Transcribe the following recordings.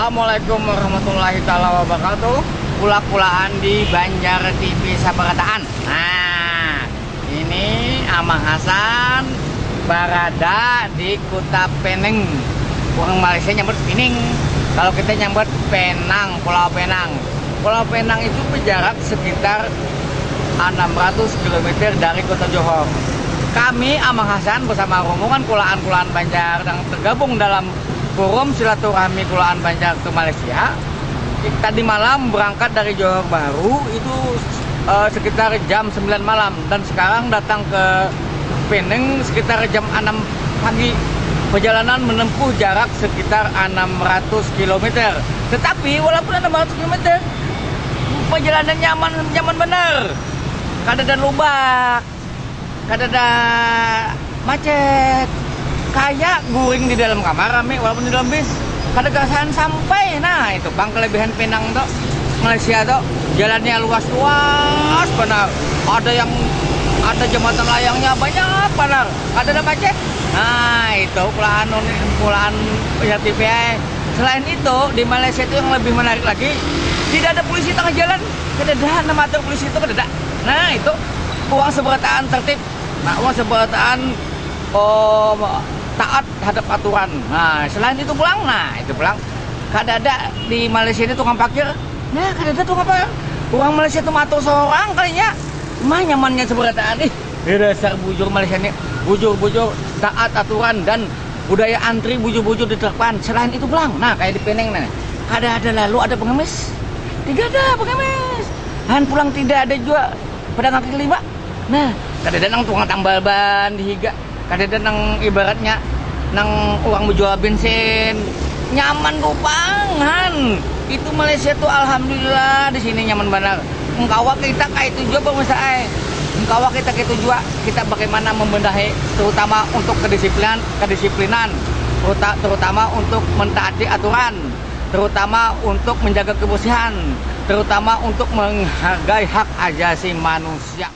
Assalamualaikum warahmatullahi taala wabarakatuh. Pula-pulaan di Banjar TV Sabarataan. Nah, ini Amang Hasan berada di Kota Penang. Orang Malaysia nyambut Pining. Kalau kita nyambut Penang, Pulau Penang. Pulau Penang itu berjarak sekitar 600 km dari Kota Johor. Kami Amang Hasan bersama rombongan kulaan-kulaan Banjar yang tergabung dalam forum silaturahmi kulaan Banjar ke Malaysia. Tadi malam berangkat dari Johor Bahru itu sekitar jam 9 malam dan sekarang datang ke Penang sekitar jam 6 pagi. Perjalanan menempuh jarak sekitar 600 km. Tetapi walaupun 600 km, perjalanan nyaman benar. Kada ada lubak, kada ada macet. Kayak guring di dalam kamar rame walaupun di dalam bis. Kada gasahan sampai. Nah, itu bang kelebihan Penang tuh. Malaysia tuh jalannya luas benar. Ada jembatan layangnya banyak benar. Ada macet. Nah, itu pulaan ya TV. Selain itu di Malaysia itu yang lebih menarik lagi, tidak ada polisi tengah jalan. Kada ada nama polisi itu kada ada. Nah, itu uang seberataan tertib. Nah, uang seberataan taat terhadap aturan. Nah, selain itu pulang, kada ada di Malaysia itu tukang parkir. Nah, kada ada tukang parkir. Orang Malaysia itu matur seorang kalinya. Mah nyamannya seberataan. Dasar bujur Malaysia ini, bujur taat aturan dan budaya antri bujur diterapkan. Selain itu pulang. Nah, kayak di Penang nih. Kada ada lalu ada pengemis. Tidak ada pengemis. Han pulang tidak ada juga pedagang kaki lima. Nah, kada ada nang tukang tambal ban dihiga. Kada ada nang ibaratnya nang uang menjual bensin. Nyaman rupangan. Itu Malaysia tuh alhamdulillah di sini nyaman benar. Engkawa kita kayak itu juga pemirsa. Engkawa kita gitu juga. Kita bagaimana membenahi terutama untuk kedisiplinan, terutama untuk mentaati aturan, terutama untuk menjaga kebersihan, terutama untuk menghargai hak asasi manusia.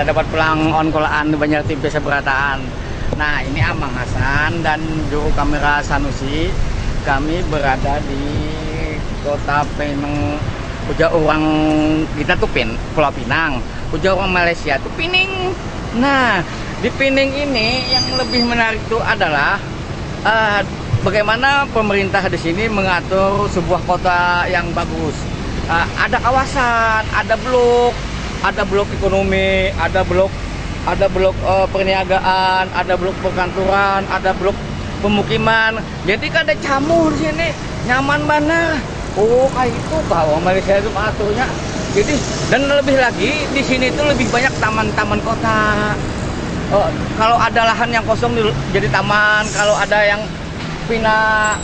Dapat pulang on kolaan di Banjar TV Sabarataan. Nah, ini Amang Hasan dan juru kamera Sanusi. Kami berada di Kota Penang. Ujar orang kita tuh Pulau Pinang. Ujar orang Malaysia tuh Pining. Nah, di Pining ini yang lebih menarik itu adalah bagaimana pemerintah di sini mengatur sebuah kota yang bagus. Ada kawasan, ada blok ekonomi, ada blok perniagaan, ada blok perkantoran, ada blok pemukiman. Jadi kan ada camur di sini, nyaman mana? Oh, kayak itu bahwa Malaysia itu aturnya. Jadi dan lebih lagi di sini itu lebih banyak taman-taman kota. Kalau ada lahan yang kosong jadi taman, kalau ada yang pina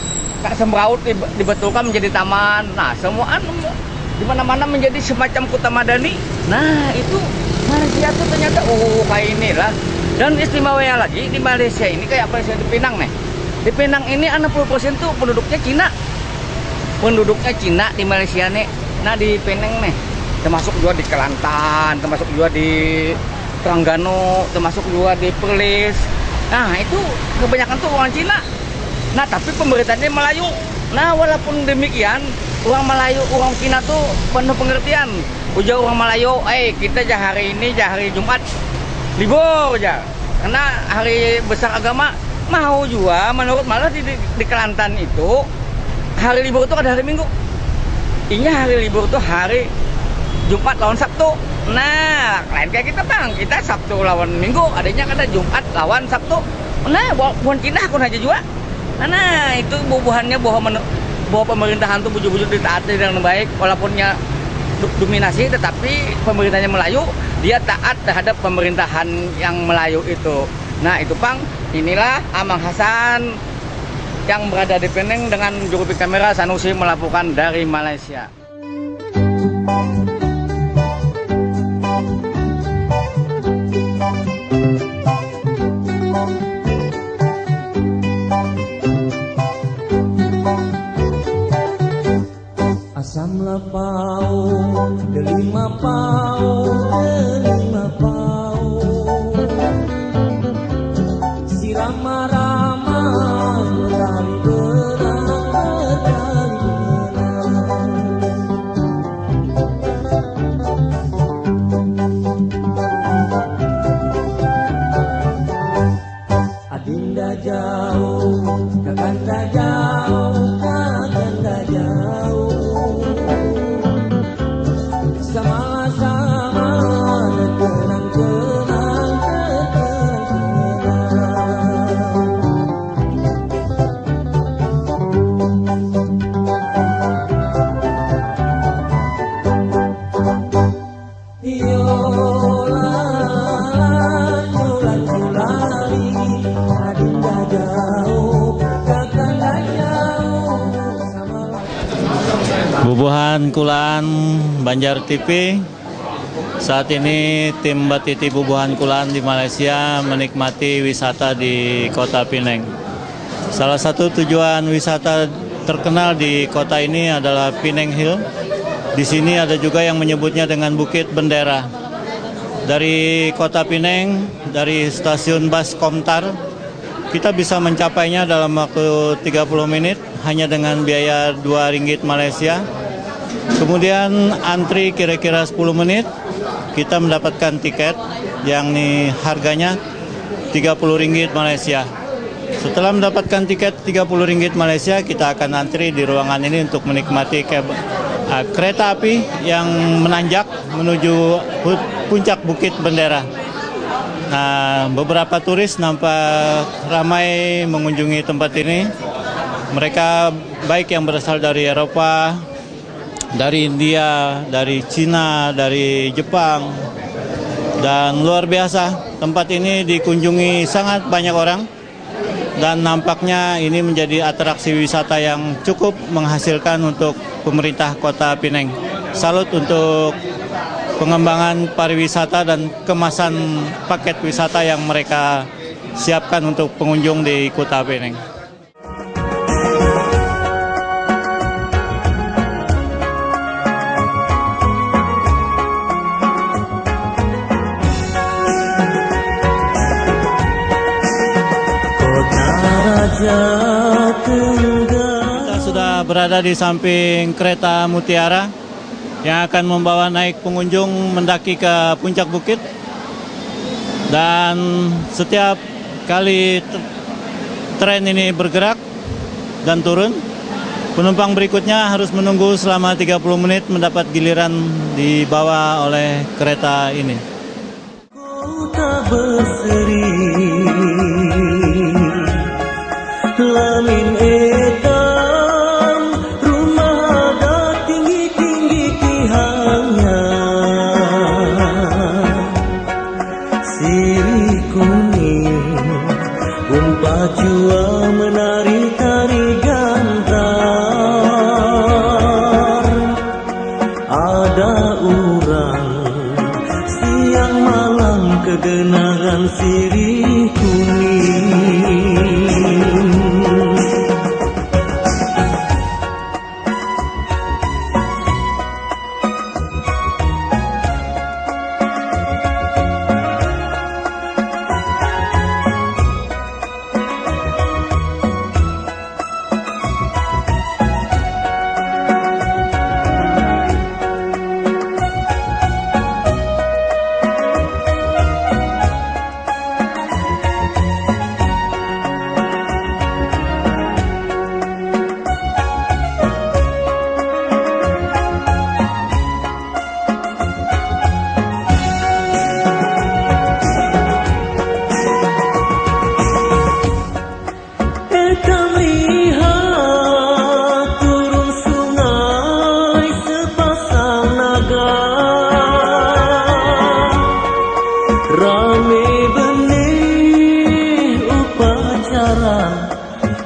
semraut dibetulkan menjadi taman. Nah, semua di mana-mana menjadi semacam kota madani. Nah, itu Malaysia tuh ternyata kayak inilah. Dan istimewanya lagi di Malaysia ini kayak Malaysia di Penang nih. Di Penang ini 60% tuh penduduknya Cina. Penduduknya Cina di Malaysia nih. Nah, di Penang nih, termasuk juga di Kelantan, termasuk juga di Terengganu, termasuk juga di Perlis. Nah, itu kebanyakan tuh orang Cina. Nah, tapi pemerintahnya Melayu. Nah, walaupun demikian, orang Melayu, orang Cina tuh penuh pengertian. Ujar orang Melayu, kita hari ini hari Jumat libur aja. Karena hari besar agama mau juga menurut malah di Kelantan itu hari libur itu ada hari Minggu. Ini hari libur tuh hari Jumat lawan Sabtu. Nah, lain kayak kita bang, kita Sabtu lawan Minggu, adanya ada Jumat lawan Sabtu. Nah, bukan Cina aku aja juga. Nah, itu bubuhannya bahwa pemerintahan tuh bujur-bujur ditaati dengan baik, walaupunnya dominasi, tetapi pemerintahnya Melayu, dia taat terhadap pemerintahan yang Melayu itu. Nah, itu Pang, inilah Amang Hasan yang berada di Penang dengan juru kamera Sanusi melaporkan dari Malaysia. Bubuhan Kulaan Banjar TV. Saat ini tim Batiti Bubuhan Kulaan di Malaysia menikmati wisata di Kota Penang. Salah satu tujuan wisata terkenal di kota ini adalah Penang Hill. Di sini ada juga yang menyebutnya dengan Bukit Bendera. Dari Kota Penang, dari stasiun bus Komtar, kita bisa mencapainya dalam waktu 30 menit hanya dengan biaya RM2 Malaysia. Kemudian antri kira-kira 10 menit, kita mendapatkan tiket yang harganya RM30 Malaysia. Setelah mendapatkan tiket RM30 Malaysia, kita akan antri di ruangan ini untuk menikmati kereta api yang menanjak menuju puncak Bukit Bendera. Nah, beberapa turis nampak ramai mengunjungi tempat ini. Mereka baik yang berasal dari Eropa, dari India, dari Cina, dari Jepang, dan luar biasa. Tempat ini dikunjungi sangat banyak orang, dan nampaknya ini menjadi atraksi wisata yang cukup menghasilkan untuk pemerintah Kota Penang. Salut untuk pengembangan pariwisata dan kemasan paket wisata yang mereka siapkan untuk pengunjung di Kota Penang. Kita sudah berada di samping kereta Mutiara yang akan membawa naik pengunjung mendaki ke puncak bukit. Dan setiap kali tren ini bergerak dan turun, penumpang berikutnya harus menunggu selama 30 menit mendapat giliran dibawa oleh kereta ini. Kota berseri, lamin etam, rumah ada tinggi-tinggi tihangnya, sirih kuning, umpa jua menari tari gandrar. Ada orang siang malam kegenaran sirih kuning. Rame benih upacara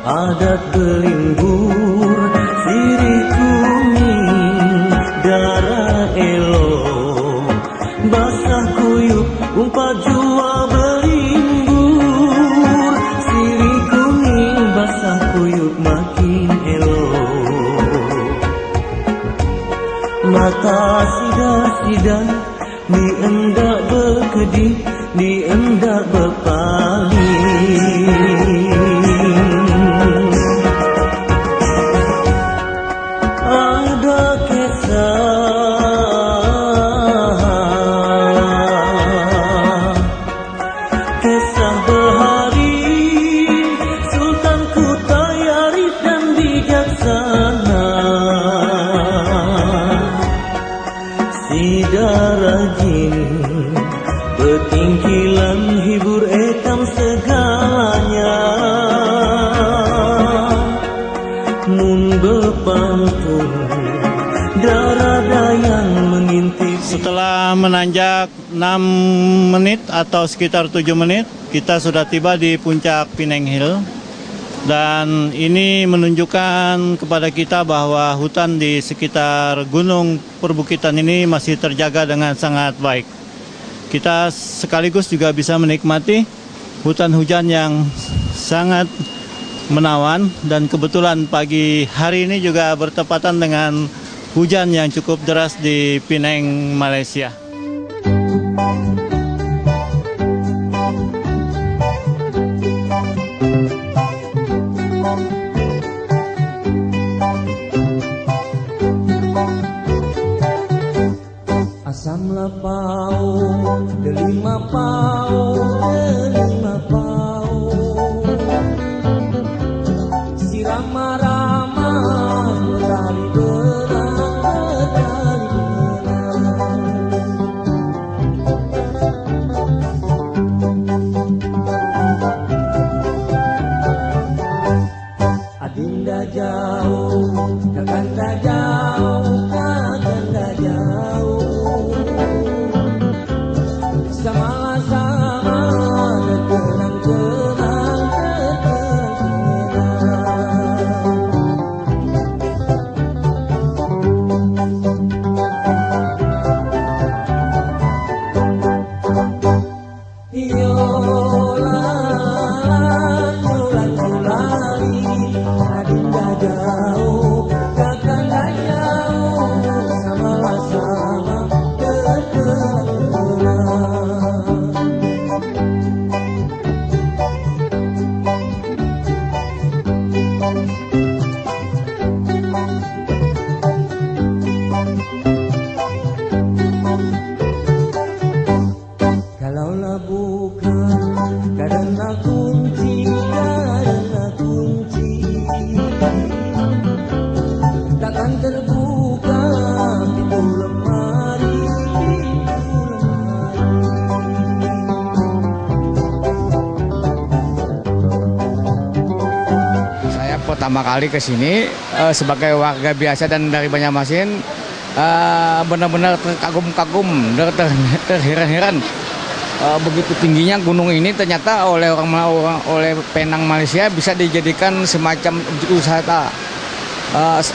adat belimbur, sirih kuning darah elok, basah kuyup umpat jua belimbur, sirih kuning basah kuyup makin elok. Mata sidar-sidar ni endak berkedip, ni endak berpaling. segalanya. Mun bepantun darada yang mengintip. Setelah menanjak 6 menit atau sekitar 7 menit, kita sudah tiba di puncak Pinang Hill. Dan ini menunjukkan kepada kita bahwa hutan di sekitar gunung perbukitan ini masih terjaga dengan sangat baik. Kita sekaligus juga bisa menikmati hutan hujan yang sangat menawan, dan kebetulan pagi hari ini juga bertepatan dengan hujan yang cukup deras di Penang, Malaysia. Asam lepau, delima pau, delima pau. Sirama-rama, bertali benang, Adinda jauh, kakanda jauh, kakanda jauh. Sama-sama tenang-tenang, Adinda jauh, kakanda jauh, sama-sama kalaulah bukan karena kunci, takkan terbuka pintu lemari, Saya pertama kali ke sini sebagai warga biasa dan dari Banjarmasin, benar-benar terkagum-kagum, terheran-heran. Begitu tingginya gunung ini ternyata oleh oleh Penang, Malaysia bisa dijadikan semacam objek wisata.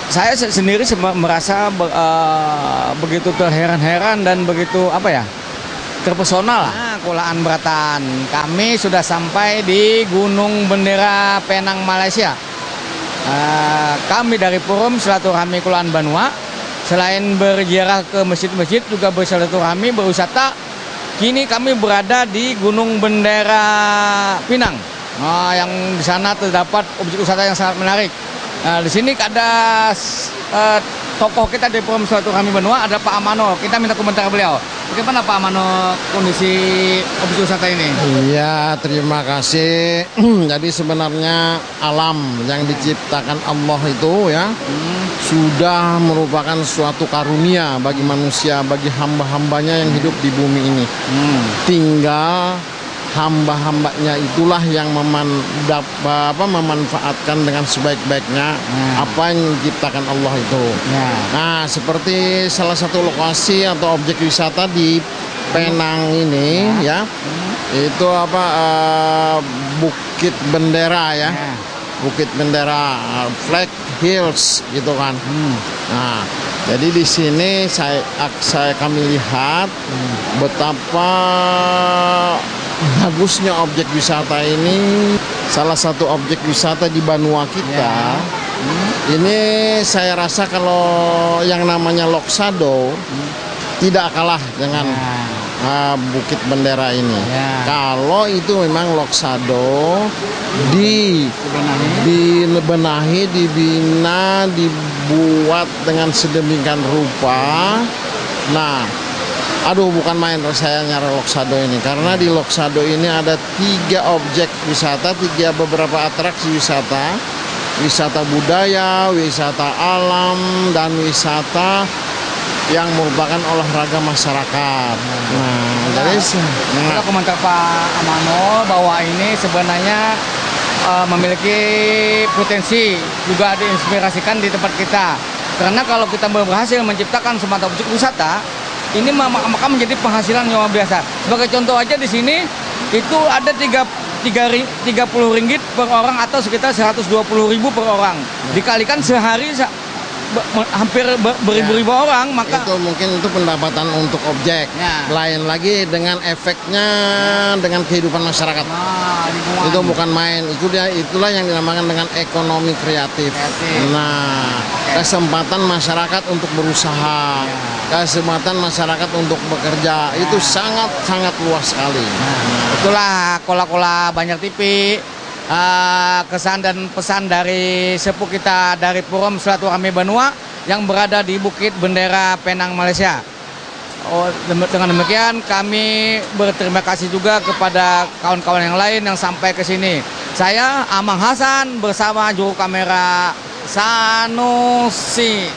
Saya sendiri merasa begitu terheran-heran dan begitu terpesona lah. Kulaan Beratan, kami sudah sampai di Gunung Bendera Penang, Malaysia. Kami dari Purum silaturahmi Kulaan Banua, selain berziarah ke masjid-masjid juga bersilaturahmi, berwisata. Kini kami berada di Gunung Bendera Pinang, yang di sana terdapat objek wisata yang sangat menarik. Di sini ada tokoh kita di Purum Silaturahmi Banua, ada Pak Amano. Kita minta komentar beliau. Bagaimana Pak Amano kondisi objek wisata ini? Iya, terima kasih. Jadi sebenarnya alam yang diciptakan Allah itu ya sudah merupakan suatu karunia bagi manusia, bagi hamba-hambanya yang hidup di bumi ini. Tinggal hamba-hambanya itulah yang memanfaatkan dengan sebaik-baiknya apa yang diciptakan Allah itu. Nah, seperti salah satu lokasi atau objek wisata di Penang ini ya, itu Bukit Bendera ya. Bukit Bendera, Flag Hills gitu kan. Nah, jadi di sini kami lihat betapa bagusnya objek wisata ini. Salah satu objek wisata di Banua kita. Ini saya rasa kalau yang namanya Loksado tidak kalah dengan Bukit Bendera ini. Kalau itu memang Loksado dibenahi, dibina, dibuat dengan sedemikian rupa. Nah, bukan main saya nyari Loksado ini, karena di Loksado ini ada 3 objek wisata, 3 beberapa atraksi wisata, wisata budaya, wisata alam, dan wisata yang merupakan olahraga masyarakat. Nah, jadi Kita komentar Pak Amano bahwa ini sebenarnya memiliki potensi juga diinspirasikan di tempat kita. Karena kalau kita berhasil menciptakan semata objek wisata, ini maka menjadi penghasilan yang luar biasa. Sebagai contoh aja di sini itu ada 30 ringgit per orang atau sekitar 120.000 per orang. Dikalikan sehari hampir beribu-ribu orang, maka itu mungkin itu pendapatan untuk objek. Ya. Lain lagi dengan efeknya dengan kehidupan masyarakat. lingkungan. Itu bukan main. Itulah yang dinamakan dengan ekonomi kreatif. Nah, kesempatan masyarakat untuk berusaha, kesempatan masyarakat untuk bekerja itu sangat luas sekali. Itulah Kola-Kola Banjar TV. Kesan dan pesan dari sepuh kita dari Forum Silaturahmi Banua yang berada di Bukit Bendera Penang, Malaysia. Dengan demikian kami berterima kasih juga kepada kawan-kawan yang lain yang sampai ke sini. Saya Amang Hasan bersama juru kamera Sanusi.